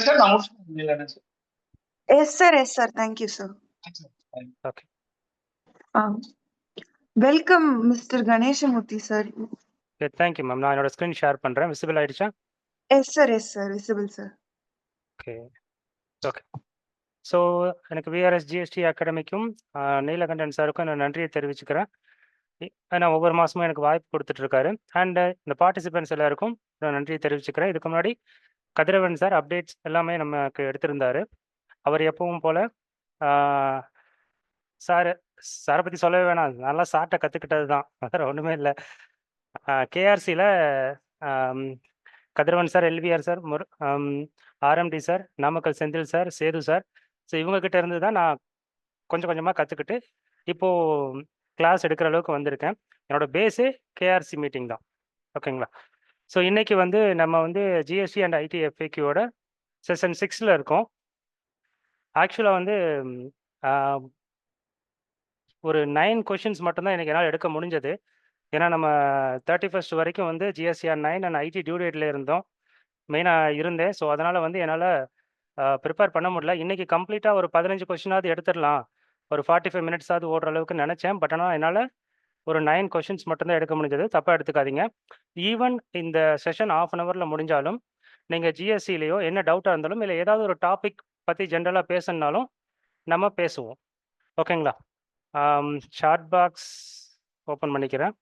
Sir நான் முடிச்சுட்டேன் sir. Yes, sir. Thank you, sir. Okay. Welcome, Mr. Ganeshamurthy, sir. Okay, thank you, ma'am. நான் என்னோட screen share பண்றேன். Visible ஆயிடுச்சா? Yes, sir. Visible, sir. Okay. So எனக்கு VRS GST அகாடமிக்கும் Neelakandan சாருக்கும் நான் நன்றியை தெரிவிச்சுக்கிறேன். ஏன்னா ஒவ்வொரு மாதமும் எனக்கு வாய்ப்பு கொடுத்துட்ருக்காரு. அண்ட் இந்த பார்ட்டிசிபென்ட்ஸ் எல்லாருக்கும் நான் நன்றியை தெரிவிச்சுக்கிறேன். இதுக்கு முன்னாடி கதிரவன் சார் அப்டேட்ஸ் எல்லாமே நமக்கு எடுத்திருந்தாரு. அவர் எப்பவும் போல் சாரை பற்றி சொல்லவே வேணாம், நல்லா சார்ட்டை கற்றுக்கிட்டது தான், வேறு ஒன்றுமே இல்லை. கேஆர்சியில் Kathiravan sir, LVR sir, RMT sir, Namakkal Senthil sir, Sethu sir, so இவங்ககிட்ட இருந்து தான் நான் கொஞ்சம் கொஞ்சமாக கற்றுக்கிட்டு இப்போது கிளாஸ் எடுக்கிற அளவுக்கு வந்திருக்கேன். என்னோட பேஸே கேஆர்சி மீட்டிங் தான். ஓகேங்களா? ஸோ இன்றைக்கி வந்து நம்ம வந்து ஜிஎஸ்டி அண்ட் ஐடி எஃப்ஏக்யூவோட செஷன் 6ல் இருக்கோம். ஆக்சுவலாக வந்து ஒரு 9 கொஷின்ஸ் மட்டும்தான் எனக்கு என்னால் எடுக்க முடிஞ்சது. ஏன்னா நம்ம 31st வரைக்கும் வந்து ஜிஎஸ்டிஆர் 9 அண்ட் ஐடி டியூ டேட்டில் இருந்தோம், மெயினாக இருந்தேன். ஸோ அதனால் வந்து என்னால் ப்ரிப்பேர் பண்ண முடியல. இன்றைக்கி கம்ப்ளீட்டாக ஒரு 15 கொஷினாவது எடுத்துடலாம், ஒரு 45 மினிட்ஸாவது ஓடுற அளவுக்கு நினச்சேன். பட் ஆனால் என்னால் ஒரு 9 கொஷின்ஸ் மட்டும்தான் எடுக்க முடிஞ்சது. தப்பாக எடுத்துக்காதீங்க. ஈவன் இந்த செஷன் 1/2 அன் ஹவரில் முடிஞ்சாலும் நீங்கள் ஜிஎஸ்சிலேயோ என்ன டவுட்டாக இருந்தாலும் இல்லை ஏதாவது ஒரு டாபிக் பற்றி ஜென்ரலாக பேசணுன்னாலும் நம்ம பேசுவோம். ஓகேங்களா? சாட் பாக்ஸ் ஓப்பன் பண்ணிக்கிறேன்.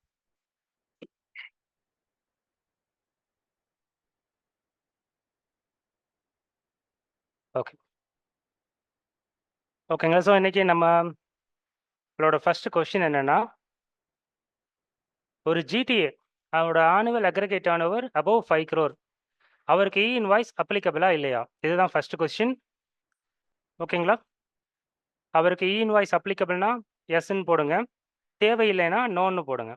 ஓகேங்களா? ஸோ இன்றைக்கி நம்மளோட ஃபர்ஸ்ட் கொஸ்டின் என்னென்னா, ஒரு ஜிடிஏ அவரோட annual aggregate turnover above 5 crore, அவருக்கு இ இன்வாய்ஸ் அப்ளிகபிளா இல்லையா? இதுதான் ஃபர்ஸ்ட் கொஸ்டின். ஓகேங்களா? அவருக்கு இ இன்வாய்ஸ் அப்ளிகபிள்னா எஸ்ன்னு போடுங்க, தேவையில்லைன்னா நோன்னு போடுங்க.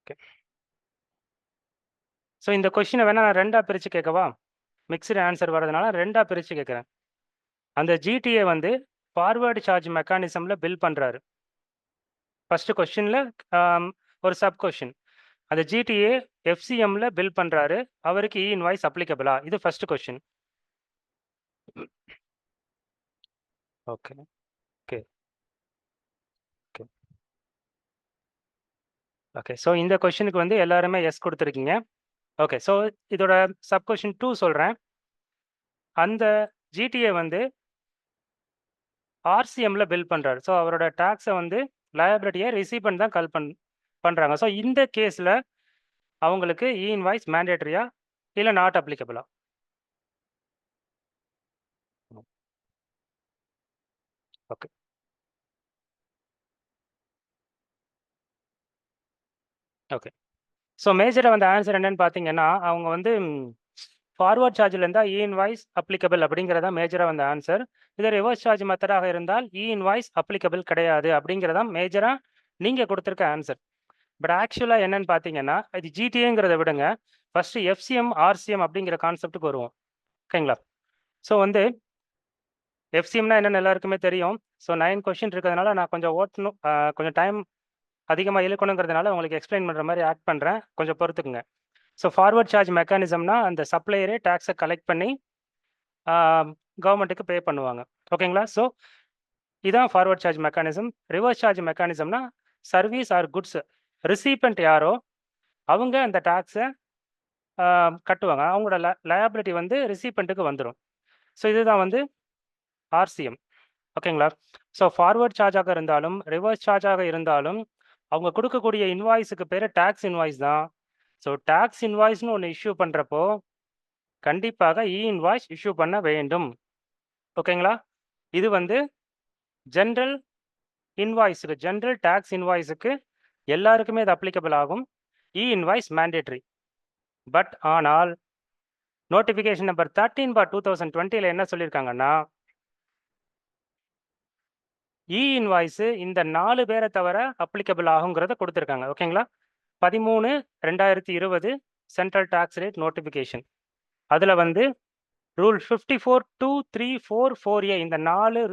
ஓகே. ஸோ இந்த கொஸ்டினை வேணால் நான் 2ஆக பிரித்து கேட்கவா? மிக்சடு ஆன்சர் வரதுனால 2ஆக பிரித்து கேட்குறேன். அந்த ஜிடிஏ வந்து ஃபார்வர்டு சார்ஜ் மெக்கானிசமில் பில் பண்ணுறாரு. ஃபஸ்ட்டு கொஸ்டினில் ஒரு சப் கொஸ்டின், அந்த ஜிடிஏ எஃப்சிஎம்ல பில் பண்ணுறாரு, அவருக்கு இ இன்வாய்ஸ் அப்ளிகபிளா? இது first question. Okay okay okay okay so இந்த கொஸ்டினுக்கு வந்து எல்லாருமே எஸ் கொடுத்துருக்கீங்க. ஓகே, ஸோ இதோட சப் கொஸ்டின் 2 சொல்கிறேன். அந்த ஜிடிஏ வந்து ஆர்சிஎம்ல பில் பண்ணுறாரு. ஸோ அவரோட டேக்ஸை வந்து லயபிலிட்டியை ரிசீவ் பண்ணி தான் பண்ணுறாங்க. ஸோ இந்த கேஸில் அவங்களுக்கு இ இன்வாய்ஸ் மேண்டேட்டரியா இல்லை நாட் அப்ளிகபிளா? ஓகே ஓகே ஸோ மேஜராக வந்து ஆன்சர் என்னன்னு பார்த்தீங்கன்னா, அவங்க வந்து ஃபார்வர்ட் சார்ஜில் இருந்தால் இ இன்வாய்ஸ் அப்ளிகபிள் அப்படிங்கிறதா மேஜராக வந்த ஆன்சர். இது ரிவர்ஸ் சார்ஜ் மெத்தடாக இருந்தால் இ இன்வாய்ஸ் அப்ளிகபிள் கிடையாது அப்படிங்கிறதா மேஜராக நீங்கள் கொடுத்துருக்க ஆன்சர். பட் ஆக்சுவலாக என்னன்னு பார்த்தீங்கன்னா, இது ஜிடிஏங்கிறத விடுங்க, ஃபஸ்ட்டு எஃப்சிஎம் ஆர்சிஎம் அப்படிங்கிற கான்செப்ட்டுக்கு வருவோம். ஓகேங்களா? ஸோ வந்து எஃப்சிஎம்னா என்னென்னு எல்லாருக்குமே தெரியும். ஸோ 9 கொஸ்டின் இருக்கிறதுனால நான் கொஞ்சம் ஓட்டணும், கொஞ்சம் டைம் அதிகமாக இழுக்கணுங்கிறதுனால உங்களுக்கு எக்ஸ்பிளைன் பண்ணுற மாதிரி ஆக்ட் பண்ணுறேன், கொஞ்சம் பொறுத்துக்குங்க. ஸோ ஃபார்வர்ட் சார்ஜ் மெக்கானிசம்னா அந்த சப்ளையரே டேக்ஸை கலெக்ட் பண்ணி கவர்மெண்ட்டுக்கு பே பண்ணுவாங்க. ஓகேங்களா? ஸோ இதுதான் forward charge mechanism. Reverse charge மெக்கானிசம்னா சர்வீஸ் ஆர் குட்ஸ் ரிசீப்பண்ட் யாரோ அவங்க அந்த டேக்ஸை கட்டுவாங்க, அவங்களோட லயபிலிட்டி வந்து ரிசீப்பண்ட்டுக்கு வந்துடும். ஸோ இதுதான் வந்து ஆர்சிஎம். ஓகேங்களா? ஸோ ஃபார்வர்ட் சார்ஜாக இருந்தாலும் ரிவர்ஸ் சார்ஜாக இருந்தாலும் அவங்க கொடுக்கக்கூடிய இன்வாய்ஸுக்கு பேர் டேக்ஸ் இன்வாய்ஸ் தான். ஸோ டேக்ஸ் இன்வாய்ஸ்னு ஒன்று இஷ்யூ பண்ணுறப்போ கண்டிப்பாக இ இன்வாய்ஸ் இஷ்யூ பண்ண வேண்டும். ஓகேங்களா? இது வந்து ஜென்ரல் இன்வாய்ஸுக்கு, ஜென்ரல் டேக்ஸ் இன்வாய்ஸுக்கு எல்லாருக்குமே இது அப்ளிகபிள் ஆகும். இ இன்வாய்ஸ் மேண்டேட்ரி. பட் ஆனால் நோட்டிஃபிகேஷன் நம்பர் 13/2020 என்ன சொல்லியிருக்காங்கன்னா, இ இன்வாய்ஸு இந்த 4 பேரை தவிர அப்ளிகபிள் ஆகுங்கிறத கொடுத்துருக்காங்க. ஓகேங்களா? 13/2020 சென்ட்ரல் டேக்ஸ் ரேட் நோட்டிஃபிகேஷன். அதில் வந்து ரூல் 54(2)(3)(4)(4)A இந்த 4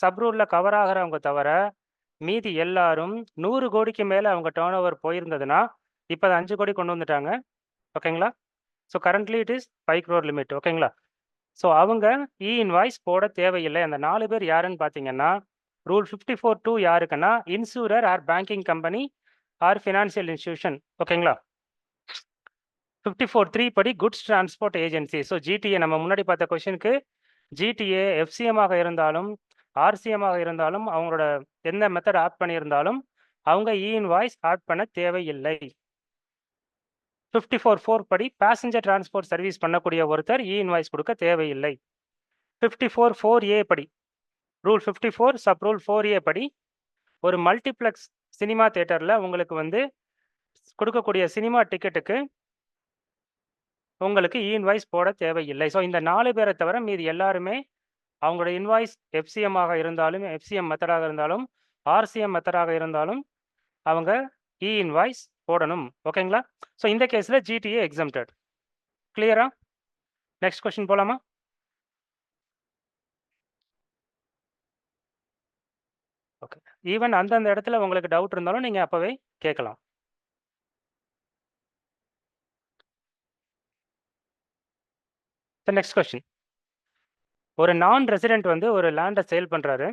சப் ரூலில் கவர் ஆகிறவங்க தவிர மீதி எல்லாரும் 100 கோடிக்கு மேலே அவங்க டேர்ன் ஓவர் போயிருந்ததுன்னா, இப்போ 5 கோடி கொண்டு வந்துட்டாங்க, ஓகேங்களா? So currently it is 5 crore limit. ஓகேங்களா? ஸோ அவங்க இன்வாய்ஸ் போட தேவையில்லை. அந்த 4 பேர் யாருன்னு பார்த்தீங்கன்னா, ரூல் 54(2) யாருக்குன்னா, insurer R banking company R financial institution. ஓகேங்களா? 54(3) படி goods transport agency. So GTA நம்ம முன்னாடி பார்த்த கொஸ்டினுக்கு ஜிடிஏ எஃப்சிஎம் ஆக இருந்தாலும், ஆர்சிஎம் ஆக இருந்தாலும், அவங்களோட எந்த மெத்தட் ஆட் பண்ணியிருந்தாலும், அவங்க இன்வாய்ஸ் ஆட் பண்ண தேவையில்லை. 54(4) படி பேசஞ்சர் டிரான்ஸ்போர்ட் சர்வீஸ் பண்ணக்கூடிய ஒருத்தர் இன்வாய்ஸ் கொடுக்க தேவையில்லை. 54(4)A படி ரூல் 54 சப் ரூல் 4A படி ஒரு மல்டிப்ளெக்ஸ் சினிமா தியேட்டர்ல உங்களுக்கு வந்து கொடுக்கக்கூடிய சினிமா டிக்கெட்டுக்கு உங்களுக்கு இன்வாய்ஸ் போட தேவையில்லை. ஸோ இந்த 4 பேரை தவிர மீதி எல்லாருமே அவங்களோட இன்வாய்ஸ் எஃப்சிஎம் ஆக இருந்தாலும், எஃப்சிஎம் மெத்தடாக இருந்தாலும், ஆர்சிஎம் மெத்தடாக இருந்தாலும் அவங்க இன்வாய்ஸ் போடணும். ஓகேங்களா? ஸோ இந்த கேஸ்ல ஜிடிஏ எக்ஸம்டட். கிளியரா? நெக்ஸ்ட் கொஸ்டின் போலாமா? ஓகே. ஈவன் அந்தந்த இடத்துல உங்களுக்கு டவுட் இருந்தாலும் நீங்க அப்பவே கேட்கலாம். Next question. ஒரு நான் ரெசிடென்ட் வந்து ஒரு லேண்டை சேல் பண்றாரு.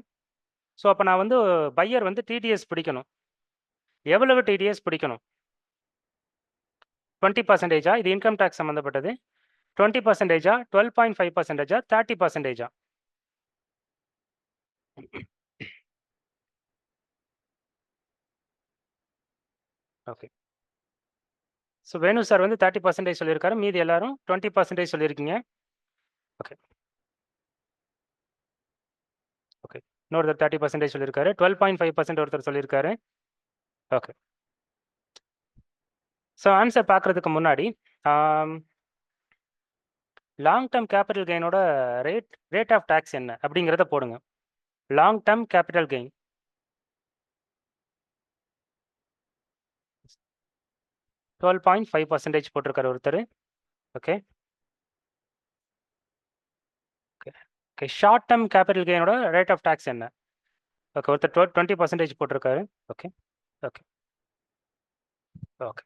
ஸோ அப்போ நான் வந்து பையர் வந்து டிடிஎஸ் பிடிக்கணும். எவ்வளவு டிடிஎஸ் பிடிக்கணும்? 20%? இது இன்கம் டேக்ஸ் சம்மந்தப்பட்டது. 20%? 12.5%? 30%? ஓகே. ஸோ வேணு சார் வந்து 30% சொல்லியிருக்காரு. மீதி எல்லாரும் 20% சொல்லியிருக்கீங்க. ஓகே. ஓகே. இன்னொருத்தர் 30% சொல்லியிருக்காரு. 12.5% ஒருத்தர் சொல்லியிருக்காரு. ஓகே. ஸோ ஆன்சர் பார்க்கறதுக்கு முன்னாடி லாங் டேர்ம் கேபிட்டல் கெயினோட ரேட் ஆஃப் டேக்ஸ் என்ன அப்படிங்கிறத போடுங்க. லாங் டேர்ம் கேபிட்டல் கெயின் 12.5% போட்டிருக்காரு ஒருத்தர். Okay. Okay. Short term capital கெயினோட ரேட் ஆஃப் டேக்ஸ் என்ன? ஓகே. ஒருத்தர் 20% போட்டிருக்காரு. ஓகே. ஓகே. ஓகே.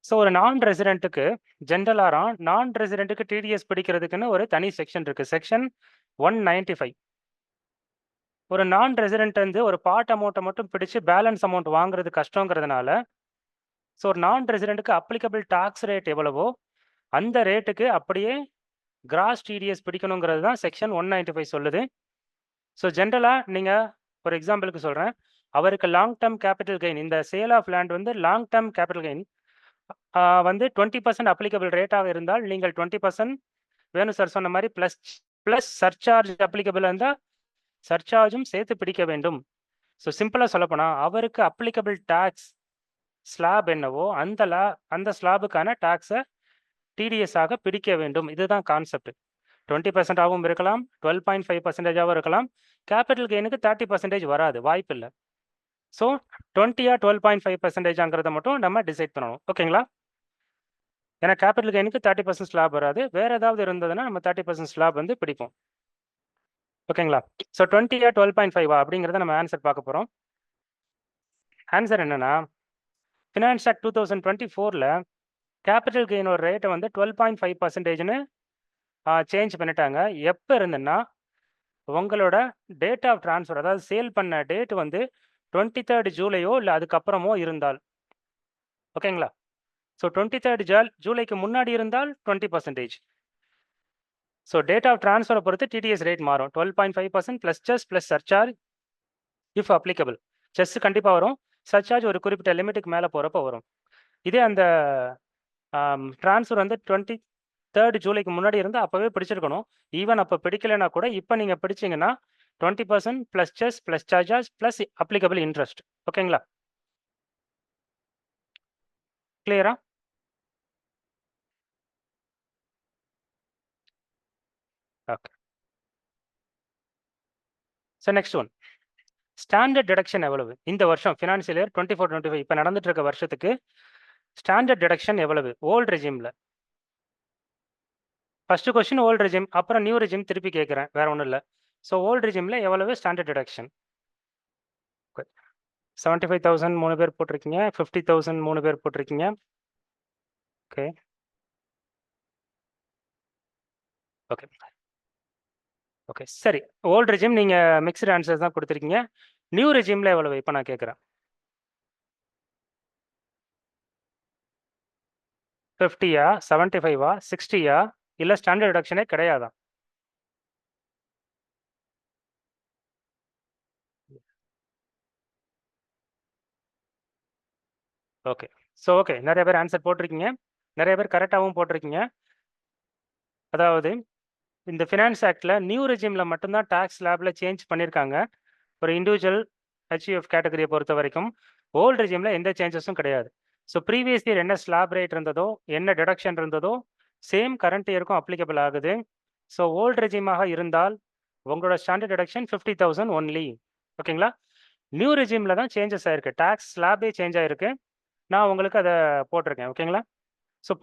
ஸோ ஒரு நான் ரெசிடென்ட்டுக்கு ஜென்ரலாக நான் ரெசிடென்ட்டுக்கு டிடிஎஸ் பிடிக்கிறதுக்குன்னு ஒரு தனி செக்ஷன் இருக்கு. செக்ஷன் 195. ஒரு நான் ரெசிடென்ட் வந்து ஒரு பார்ட் அமௌண்ட்டை மட்டும் பிடிச்சு பேலன்ஸ் அமௌண்ட் வாங்குறது கஷ்டங்கிறதுனால, ஸோ ஒரு நான் ரெசிடென்ட்டுக்கு அப்ளிகபிள் டாக்ஸ் ரேட் எவ்வளவோ அந்த ரேட்டுக்கு அப்படியே கிராஸ் டிடிஎஸ் பிடிக்கணுங்கிறது தான் செக்ஷன் 195 சொல்லுது. ஸோ ஜென்ரலாக நீங்கள் ஒரு எக்ஸாம்பிளுக்கு சொல்கிறேன். அவருக்கு லாங் டேர்ம் கேபிட்டல் கெயின், இந்த சேல் ஆஃப் லேண்ட் வந்து லாங் டேர்ம் கேபிட்டல் கெயின் வந்து 20% அப்ளிகபிள் ரேட்டாக இருந்தால் நீங்கள் 20% வேணும் சார் சொன்ன மாதிரி ப்ளஸ் சர்சார்ஜ் அப்ளிகபிள் இருந்தால் சர்சார்ஜும் சேர்த்து பிடிக்க வேண்டும். ஸோ சிம்பிளாக சொல்லப்போனால் அவருக்கு அப்ளிகபிள் டேக்ஸ் ஸ்லாப் என்னவோ அந்த ஸ்லாபுக்கான டேக்ஸை டிடிஎஸ் ஆக பிடிக்க வேண்டும். இதுதான் கான்செப்ட். 20% ஆகவும் இருக்கலாம், 12.5% இருக்கலாம். கேபிட்டல் கெயினுக்கு 30% வராது, வாய்ப்பு இல்லை. ஸோ 20 12.5% மட்டும் நம்ம டிசைட் பண்ணணும். ஓகேங்களா? ஏன்னா கேபிட்டல் கெயினுக்கு 30% ஸ்லாப் வராது. வேற ஏதாவது இருந்ததுன்னா நம்ம 30% ஸ்லாப் வந்து பிடிப்போம். ஓகேங்களா? ஸோ 20 12.5 அப்படிங்கிறத நம்ம ஆன்சர் பார்க்க போகிறோம். ஆன்சர் என்னன்னா, ஃபினான்ஸ் ஆக்ட் 2024ல் கேபிட்டல் கெயினோட ரேட்டை வந்து 12.5%ன்னு சேஞ்ச் பண்ணிட்டாங்க. எப்போ இருந்துன்னா உங்களோட டேட் ஆஃப் ட்ரான்ஸ்ஃபர், அதாவது சேல் பண்ண டேட் வந்து 23rd ஜூலையோ இல்லை அதுக்கப்புறமோ இருந்தால். ஓகேங்களா? ஸோ 23rd ஜூலைக்கு முன்னாடி இருந்தால் 20%. ஸோ டேட் ஆஃப் ட்ரான்ஸ்ஃபரை பொறுத்து டிடிஎஸ் ரேட் மாறும். 12.5% plus cess plus surcharge if applicable. Chess கண்டிப்பாக வரும். சர்சார்ஜ் ஒரு குறிப்பிட்ட லிமிட்டுக்கு மேலே போகிறப்ப வரும். இதே அந்த ட்ரான்ஸ்ஃபர் வந்து 23rd ஜூலைக்கு முன்னாடி இருந்து அப்போவே பிடிச்சிருக்கணும். ஈவன் அப்போ பிடிக்கலைன்னா கூட இப்போ நீங்கள் பிடிச்சிங்கன்னா 20% plus cess plus charges plus applicable interest. ஓகேங்களா? கிளியரா? Okay. So next one, standard deduction எவ்வளவு இந்த வருஷம் ஃபினான்ஷியல் இயர் 24-25 இப்போ நடந்துட்டு இருக்க வருஷத்துக்கு ஸ்டாண்டர்ட் டிடக்ஷன் எவ்வளவு ஓல்டு ரெஜிமில்? ஃபர்ஸ்ட் கொஸ்டின் ஓல்டு ரெஜிம், அப்புறம் நியூ ரெஜிம் திருப்பி கேட்குறேன், வேற ஒன்றும் இல்லை. ஸோ ஓல்டு ரெஜிமில் எவ்வளவு ஸ்டாண்டர்ட் டிடக்ஷன்? 75,000 3 பேர் போட்டிருக்கீங்க. 50,000 3 பேர் போட்டிருக்கீங்க. ஓகே. ஓகே. ஓகே. சரி. ஓல்ட் ரெஜிம் நீங்க மிக்ஸ்டு ஆன்சர்ஸ் தான் குடுத்திருக்கீங்க. நியூ ரெஜிம்ல எவ்வளவு? இப்ப நான் கேட்கிறேன். 50யா? 75வா? 60யா? இல்ல ஸ்டாண்டர்ட் டிடக்ஷனே கிடையாதா? ஓகே. ஓகே. நெறைய பேர் ஆன்சர் போட்டிருக்கீங்க. நெறைய பேர் கரெக்ட்டாவும் போட்டிருக்கீங்க. அதாவது இந்த ஃபினான்ஸ் ஆக்ட்ல நியூ ரெஜிம்ல மட்டும் தான் டாக்ஸ் ஸ்லாப்ல சேஞ்ச் பண்ணியிருக்காங்க. ஒரு இண்டிவிஜுவல் ஹெச்யூஎஃப் கேட்டகரிய பொறுத்தவரைக்கும். ஓல்ட் ரெஜிம்ல எந்த சேஞ்சஸும் கிடையாது. ப்ரீவியஸ் இயர் என்ன ஸ்லாப் ரேட் இருந்ததோ, என்ன டிடக்ஷன் இருந்ததோ, சேம் கரண்ட் இயருக்கும் அப்ளிகபிள் ஆகுது. ஓல்ட் ரெஜிமாக இருந்தால் உங்களோட ஸ்டாண்டர்ட் டிடக்ஷன் 50,000 ஒன்லி. ஓகேங்களா? நியூ ரெஜிம்ல தான் சேஞ்சஸ் ஆயிருக்கு. டாக்ஸ் ஸ்லாபே சேஞ்ச் ஆயிருக்கு. நான் உங்களுக்கு அத போட்டிருக்கேன். ஓகேங்களா?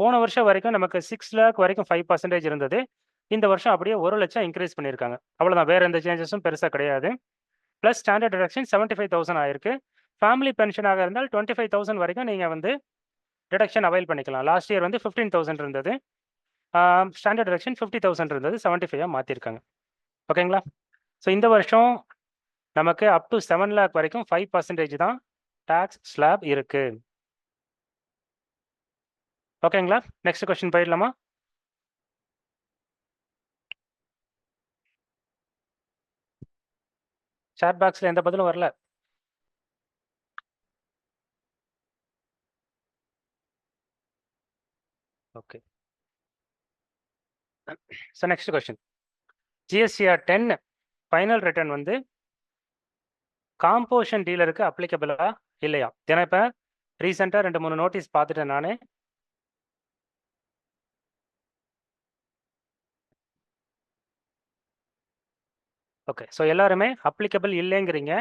போன வருஷம் வரைக்கும் நமக்கு 6 லேக் வரைக்கும் 5% இருந்தது. இந்த வருஷம் அப்படியே 1,00,000 இன்கிரீஸ் பண்ணியிருக்காங்க. அவ்வளோதான். வேற எந்த சேஞ்சஸும் பெருசா கிடையாது. பிளஸ் ஸ்டாண்டர்ட் டிடக்ஷன் 75,000 ஆயிருக்கு. ஃபேமிலி பென்ஷனாக இருந்தால் 25,000 வரைக்கும் நீங்க வந்து டிடக்ஷன் அவைல் பண்ணிக்கலாம். லாஸ்ட் இயர் வந்து 15,000 இருந்தது. ஸ்டாண்டர்ட் டிடக்ஷன் 50,000 இருந்தது. 75 மாத்திருக்காங்க. ஓகேங்களா? இந்த வருஷம் நமக்கு அப் டூ 7 லேக் வரைக்கும் 5% தான் டாக்ஸ் ஸ்லாப் இருக்கு. ஓகேங்களா? நெக்ஸ்ட் கொஸ்டின் போயிடலாமா? சாட் பாக்ஸ்ல எந்த பதிலும் வரல. Okay. Next question. GSTR 10 final return வந்து காம்போசிஷன் டீலருக்கு அப்ளிகபிளா இல்லையா? ஏன்னா இப்ப ரீசெண்டா 2, 3 நோட்டீஸ் பார்த்துட்டேன் நானு. ஓகே. எல்லாருமே அப்ளிகபிள் இல்லைங்கிறீங்க.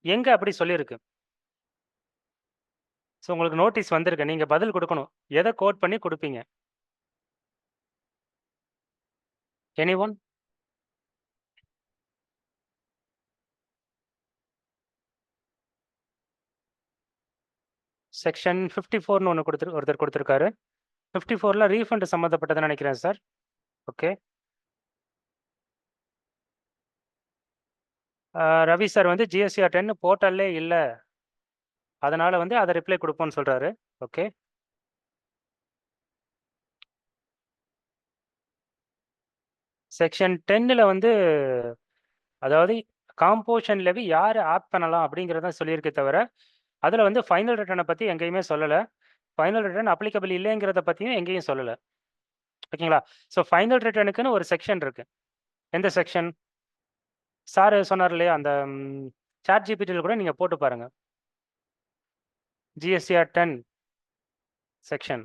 எங்க அப்படி சொல்லியிருக்கு? உங்களுக்கு நோட்டீஸ் வந்திருக்கு. நீங்க பதில் குடுக்கணும். எத கோட் பண்ணி குடுப்பீங்க? எனிஒன்? செக்ஷன் 54ன்னு ஒண்ணு ஒருத்தர் குடுத்திருக்காரு. 54ல ரீஃபண்ட் சம்மந்தப்பட்டதுன்னு நினைக்கிறேன் சார். ஓகே. ரவி சார் வந்து ஜிஎஸ்டிஆர் 10 போர்ட்டல்லே இல்ல. அதனால வந்து அத ரிப்ளை குடுப்போம்ன்னு சொல்றாரு. ஓகே. செக்ஷன் 10ல வந்து அதாவது காம்போசிஷன் லெவி யாரு ஆப்ட் பண்ணலாம் அப்படிங்கிறத சொல்லியிருக்கே தவிர, அதுல வந்து ஃபைனல் ரிட்டர்ன பத்தி எங்கேயுமே சொல்லல. ஃபைனல் ரிட்டர்ன் அப்ளிகபிள் இல்லைங்கிறத பத்தியும் எங்கேயும் சொல்லல. ஓகேங்களா? ஃபைனல் ரிட்டர்னுக்குன்னு ஒரு செக்ஷன் இருக்கு. எந்த செக்ஷன்? சார் சொன்னார் இல்லையா? அந்த சாட் ஜிபிடில கூட நீங்க போட்டு பாருங்க. GSTR 10 section.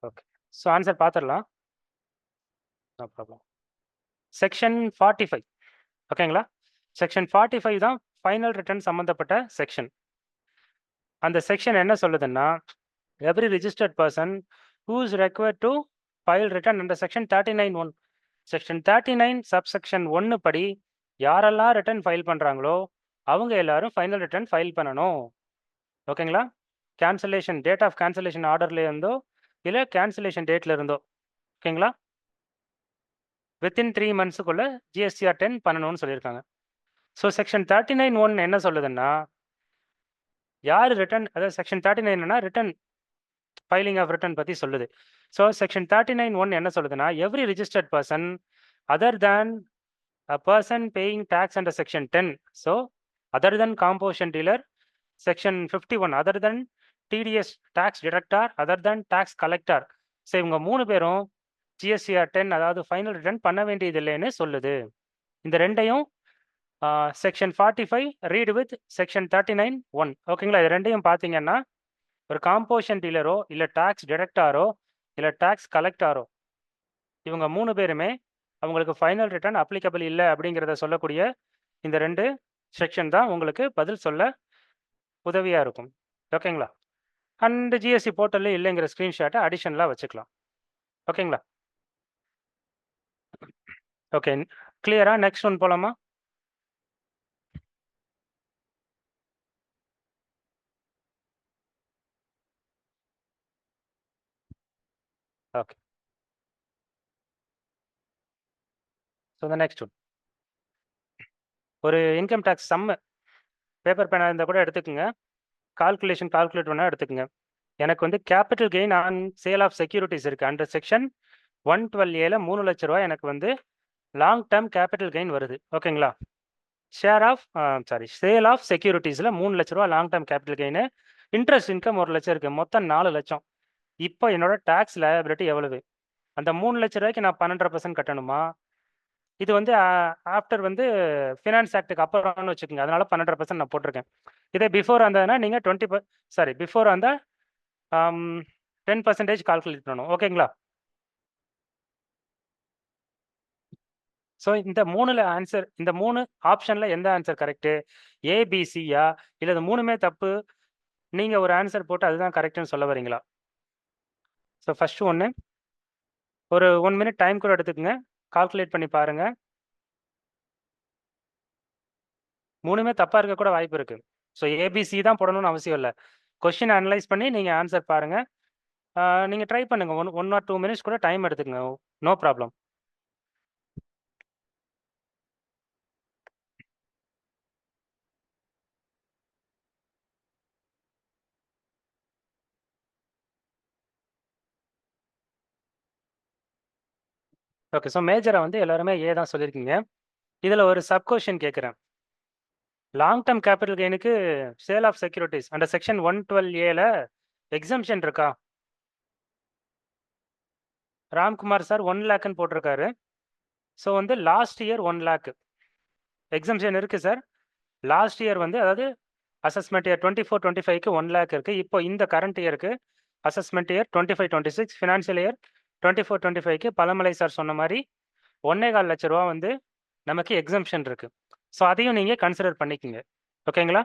ஓகே. ஆன்சர் பார்த்துடலாம். No problem. செக்ஷன் 45. ஓகேங்களா? செக்ஷன் 45 தான் ஃபைனல் ரிட்டர்ன் சம்பந்தப்பட்ட செக்ஷன். அந்த செக்ஷன் என்ன சொல்லுதுன்னா, every registered person who is required to file return under section 39(1). Section 39 subsection 1 படி யாரெல்லாம் ரிட்டர்ன் ஃபைல் பண்றாங்களோ, அவங்க எல்லாரும் ஃபைனல் ரிட்டர்ன் ஃபைல் பண்ணணும். ஓகேங்களா? கேன்சலேஷன் டேட் ஆஃப் கேன்சலேஷன் ஆர்டர்ல இருந்தோ, இல்ல கேன்சலேஷன் டேட்ல இருந்தோ. ஓகேங்களா? வித்தின் 3 மந்த்ஸ்க்குள்ள ஜிஎஸ்டிஆர் 10 பண்ணணும்னு சொல்லியிருக்காங்க. செக்ஷன் 39(1) என்ன சொல்லுதுன்னா, யாரு ரிட்டர்ன் அதாவது செக்ஷன் 39னா ரிட்டர்ன் ஃபைலிங் ஆஃப் ரிட்டர்ன் பத்தி சொல்லுது. செக்ஷன் 39(1) என்ன சொல்லுதுன்னா, every registered person other than a person paying tax under section 10. Other than composition dealer, section 51 other than TDS tax deductor, other than tax collector. இவங்க 3 பேரும் GSTR 10 அதாவது final return பண்ண வேண்டியது இல்லைன்னு சொல்லுது. இந்த 2யும் செக்ஷன் 45 ரீட் வித் செக்ஷன் 39(1). ஓகேங்களா? இது 2யும் பார்த்தீங்கன்னா, ஒரு காம்போசிஷன் டீலரோ, இல்ல டாக்ஸ் டிடக்டாரோ, இல்ல டாக்ஸ் கலெக்டாரோ, இவங்க 3 பேருமே அவங்களுக்கு ஃபைனல் ரிட்டர்ன் அப்ளிகபிள் இல்ல அப்படிங்கிறத சொல்லக்கூடிய இந்த 2 செக்ஷன் தான் உங்களுக்கு பதில் சொல்ல உதவியா இருக்கும். ஓகேங்களா? அண்ட் ஜிஎஸ்டி போர்ட்டல்ல இல்லைங்கிற ஸ்கிரீன்ஷாட்ட அடிஷனலா வச்சுக்கலாம். ஓகேங்களா? ஓகே. கிளியரா? நெக்ஸ்ட் ஒன் போலாமா? Okay. So the next one. ஒரு இன்கம் டாக்ஸ் சம்மு பேப்பர் பேனா இருந்தா கூட எடுத்துக்கங்க. கால்குலேட் வேணா எடுத்துக்கங்க. எனக்கு வந்து capital gain on sale of securities இருக்கு. அண்டர் செக்ஷன் 112A ரூ. 3,00,000 எனக்கு வந்து லாங் டெர்ம் கேபிட்டல் கெயின் வருது. ஓகேங்களா? ஷேர் ஆஃப் சேல் ஆஃப் செக்யூரிட்டீஸ்ல ரூ. 3,00,000 long term capital gain. Interest income 1,00,000 இருக்கு. மொத்தம் 4,00,000. இப்போ என்னோட டாக்ஸ் லயபிலிட்டி எவ்வளவு? அந்த 3,00,000 நான் 12% கட்டணுமா? இது வந்து ஆஃப்டர் வந்து ஃபினான்ஸ் ஆக்ட்க்கு அப்புறம்னு வச்சுக்கோங்க. அதனால 12% நான் போட்டிருக்கேன். இதே பிஃபோர் வந்ததுன்னா நீங்க 20 பிஃபோர் வந்தா 10% கால்குலேட் பண்ணணும். ஓகேங்களா? ஸோ இந்த 3 ஆப்ஷன்ல எந்த ஆன்சர் கரெக்ட்டு? ஏ, பி, சியா? இல்ல இது 3மே தப்பு. நீங்க ஒரு ஆன்சர் போட்டு அதுதான் கரெக்ட்ன்னு சொல்ல வரீங்களா? ஸோ ஃபர்ஸ்ட் ஒண்ணு. ஒரு 1 மினிட் டைம் கூட எடுத்துக்கங்க. கால்குலேட் பண்ணி பாருங்க. 3மே தப்பா இருக்க கூட வாய்ப்பு இருக்கு. ஸோ ஏபிசி தான் போடணும்னு அவசியம் இல்ல. கொஸ்டின் அனலைஸ் பண்ணி நீங்க ஆன்சர் பாருங்க. நீங்க ட்ரை பண்ணுங்க. 1 ஆர் 2 மினிட்ஸ் கூட டைம் எடுத்துக்கங்க. No problem. ஓகே. ஸோ மேஜரா வந்து எல்லாருமே ஏ தான் சொல்லியிருக்கீங்க. இதுல ஒரு சப் கொஸ்டின் கேட்கிறேன். லாங் டெர்ம் கேபிட்டல் கெயினுக்கு sale of securities under section 112A exemption இருக்கா? ராம்குமார் சார் 1 லேக்ன்னு போட்டிருக்காரு. ஸோ வந்து லாஸ்ட் இயர் 1 லேக் எக்ஸம்ஷன் இருக்கு சார். லாஸ்ட் இயர் வந்து அதாவது அசஸ்மெண்ட் இயர் 24-25க்கு 1 லேக் இருக்கு. இப்போ இந்த கரண்ட் இயருக்கு அசஸ்மெண்ட் இயர் 25-26 ஃபினான்ஷியல் இயர் 24-25க்கு பழமலை சார் சொன்ன மாதிரி 1,4 லட்ச ரூபா வந்து நமக்கு எக்ஸம்ஷன் இருக்கு. ஸோ அதையும் நீங்க கன்சிடர் பண்ணிக்கங்க. ஓகேங்களா?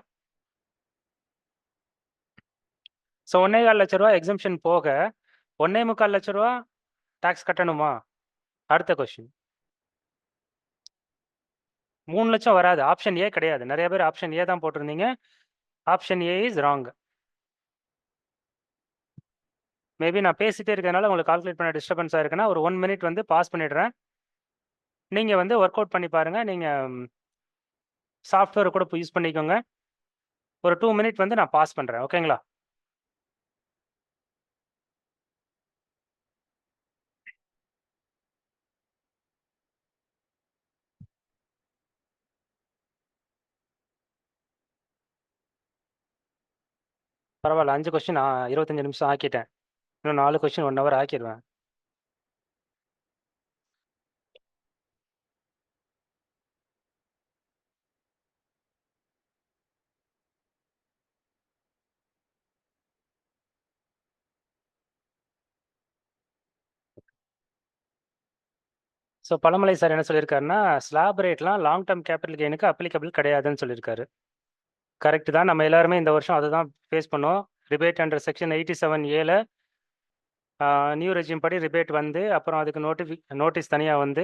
ஸோ 1,4 லட்ச ரூபா எக்ஸம்ஷன் போக 1,4 லட்ச ரூபா டாக்ஸ் கட்டணுமா? அடுத்த கொஸ்டின். 3 லட்சம் வராது. ஆப்ஷன் ஏ கிடையாது. நிறைய பேர் ஆப்ஷன் ஏ தான் போட்டிருந்தீங்க. Option A is wrong. Maybe நான் பேசிட்டே இருக்கிறதுனால உங்களுக்கு கால்குலேட் பண்ண டிஸ்டர்பன்ஸா இருக்குன்னா ஒரு 1 மினிட் வந்து பாஸ் பண்ணிடுறேன். நீங்க வந்து ஒர்க் அவுட் பண்ணி பாருங்க. நீங்க சாஃப்ட்வேர் கூட யூஸ் பண்ணிக்கோங்க. ஒரு 2 மினிட் வந்து நான் பாஸ் பண்றேன். ஓகேங்களா? பரவாயில்ல. 5 கொஸ்டின் 25 நிமிஷம் ஆக்கிட்டேன். இன்னும் 4 கொஸ்டின் 1 ஹவர் ஆக்கிடுவேன். ஸோ பழமலை சார் என்ன சொல்லியிருக்காருன்னா, ஸ்லாப் ரேட்லாம் லாங் டெர்ம் கேபிட்டல் கெயினுக்கு அப்ளிகபிள் கிடையாதுன்னு சொல்லியிருக்காரு. கரெக்ட் தான். நம்ம எல்லாருமே இந்த வருஷம் அதுதான் ஃபேஸ் பண்ணோம். Rebate under section 87A new regime படி ரிபேட் வந்து அப்புறம் அதுக்கு நோட்டீஸ் தனியாக வந்து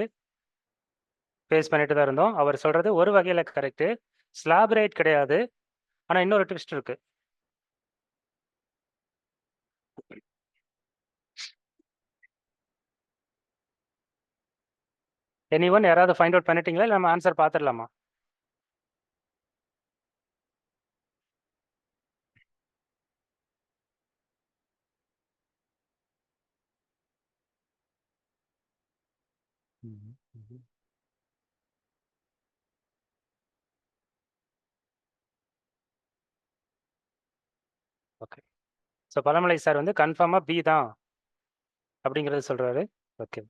ஃபேஸ் பண்ணிட்டு தான் இருந்தோம். அவர் சொல்றது ஒரு வகையில் கரெக்டு. ஸ்லாப் ரேட் கிடையாது. ஆனால் இன்னொரு ட்விஸ்ட் இருக்கு. எனிஒன் யாராவது ஃபைண்ட் அவுட் பண்ணிட்டீங்களா? இல்லை நம்ம ஆன்சர் பார்த்துடலாமா? ஓகே. ஸோ பழமலை சார் வந்து கன்ஃபார்மாக பி தான் அப்படிங்கிறது சொல்றாரு. ஓகே.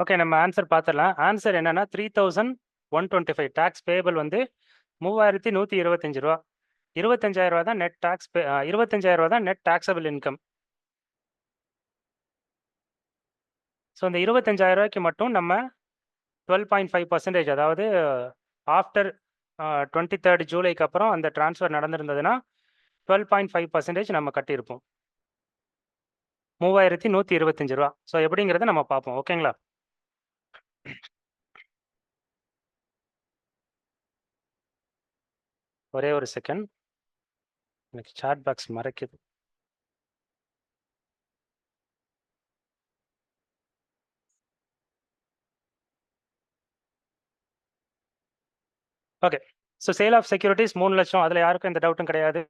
ஓகே. நம்ம ஆன்சர் பார்த்துடலாம். ஆன்சர் என்னன்னா 3,125 டாக்ஸ் பேபிள் வந்து 3,125 ரூபா. 25,000 ரூபா தான் நெட் டாக்ஸ் 25,000 ரூபா தான் நெட் டாக்ஸபிள் இன்கம். ஸோ இந்த 25,000 ரூபாய்க்கு மட்டும் நம்ம 12.5% அதாவது ஆஃப்டர் 23rd ஜூலைக்கு அப்புறம் அந்த ட்ரான்ஸ்ஃபர் நடந்திருந்ததுன்னா 12.5% நம்ம கட்டியிருப்போம். 3125 ரூபா. ஸோ எப்படிங்கிறத நம்ம பார்ப்போம். ஓகேங்களா? ஒரே ஒரு செகண்ட். எனக்கு சாட் பாக்ஸ் மறைக்குது. Okay. So sale of securities 3 லட்சம். அதில் யாருக்கும் எந்த டவுட்டும் கிடையாது.